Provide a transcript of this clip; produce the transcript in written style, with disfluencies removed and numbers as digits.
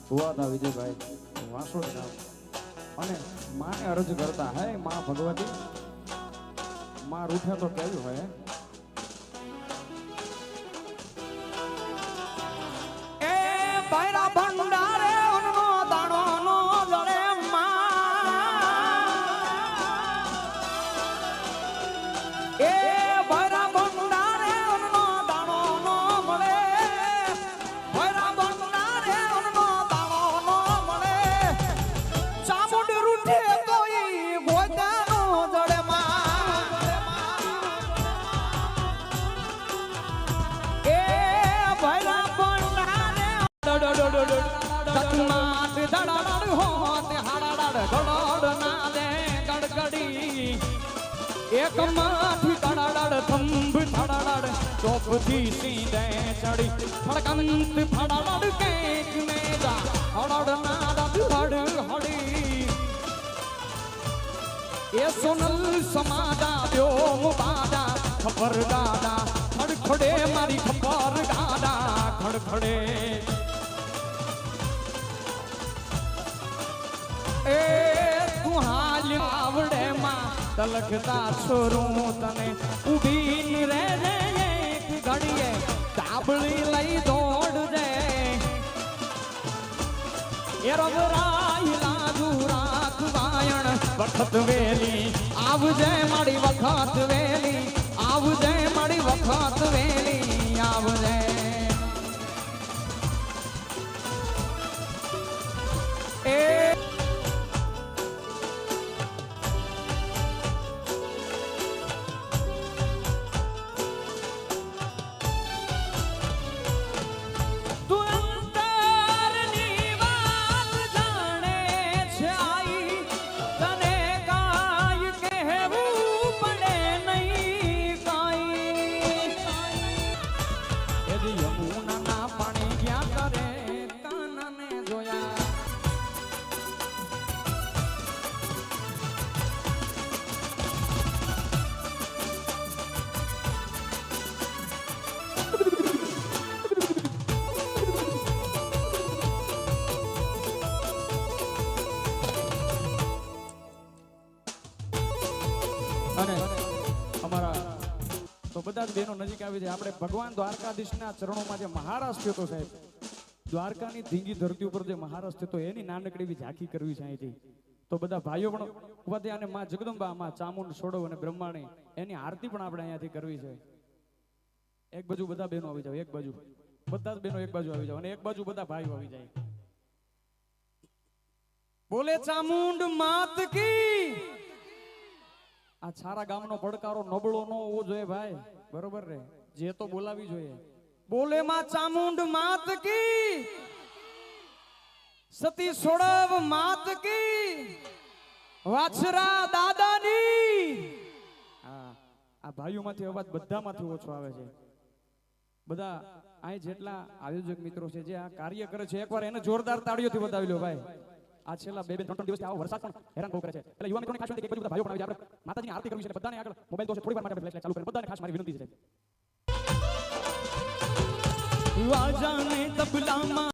ભુવાતા વિજયભાઈ વાસોડ નામ અને માને અરજ કરતા હે માં ભગવતી માં રૂઠે તો કેવું હોય એ ભાઈરા ભંડારે ઓનનો દાણો નો જળે માં એ ભાઈરા ભંડારે ઓનનો દાણો નો મળે ભાઈરા ભંડારે ઓનનો દાણો નો મળે ચામુંડ રૂઠે તો ઈ ગોતાનો જળે માં એ ભાઈરા ભંડારે તકમાત ધડાડ હોત હાડાડ ગડડ ના દે ગડગડી એક માથી કડાડ થંભ ધડાડ ચોપથી સીધે ચડી ફડકંત ફડાડ કેક મેજા હડડ ના હડ હડી એ સોનલ સમાજા દ્યો મુબાદા ખબર દાદા ખડખડે મારી ખબર દાદા ખડખડે એ તું હાલ આવડે માં તલકતા છોરું તને ઉભીન રે રે એક ઘડીએ ડાબળી લઈ દોડજે એ રવરાઈ લાજુ રાખવાયણ વખત વેલી આવજે મારી વખત વેલી આવજે મારી વખત વેલી આવજે એ અને અમારા તો બધા જ બહેનો નજીક આવી જાય આપણે ભગવાન દ્વારકાધીશના ચરણોમાં જે મહારાજ થયો તો સાહેબ દ્વારકાની ધીંગી ધરતી ઉપર જે મહારાજ થયો તો એની નાનકડી એવી ઝાંખી કરવી છે અહીંથી તો બધા ભાઈઓ પણ ઉભા થયા અને માં જગદંબા માં ચામુંડ સોડવ અને બ્રહ્માણી એની આરતી પણ આપણે અહીંયાથી કરવી છે એક બાજુ બધા બહેનો આવી જાવ એક બાજુ બધા જ બહેનો એક બાજુ આવી જાવ અને એક બાજુ બધા ભાઈઓ આવી જાય બોલે ચામુંડ માત કી આ સારા ગામનો પડકારો નબળો ન હોવો જોઈએ ભાઈ બરોબર રે જે તો બોલાવી જોઈએ બોલે માં ચામુંડ માત કી સતી સોડવ માત કી વાછરા દાદાની આ ભાઈઓમાંથી અવાજ બધામાંથી ઓછો આવે છે બધા અહીં જેટલા આયોજક મિત્રો છે જે આ કાર્ય કરે છે એકવાર એને જોરદાર તાળીઓથી વધાવી લો ભાઈ આ છેલ્લા 2-3 દિવસથી આવો વરસાદ પણ હેરાન બહુ કરે છે એટલે યુવા મિત્રોને ખાસ વિનંતી કે બધા ભાઈઓ પણ આવી જાય આપણે માતાજીની આરતી કરવી છે એટલે બધાને આગળ મોબાઈલ તો છે થોડી વાર માટે ફ્લેશ ચાલુ કરીને બધાને ખાસ મારી વિનંતી છે વાજાને તબલામાં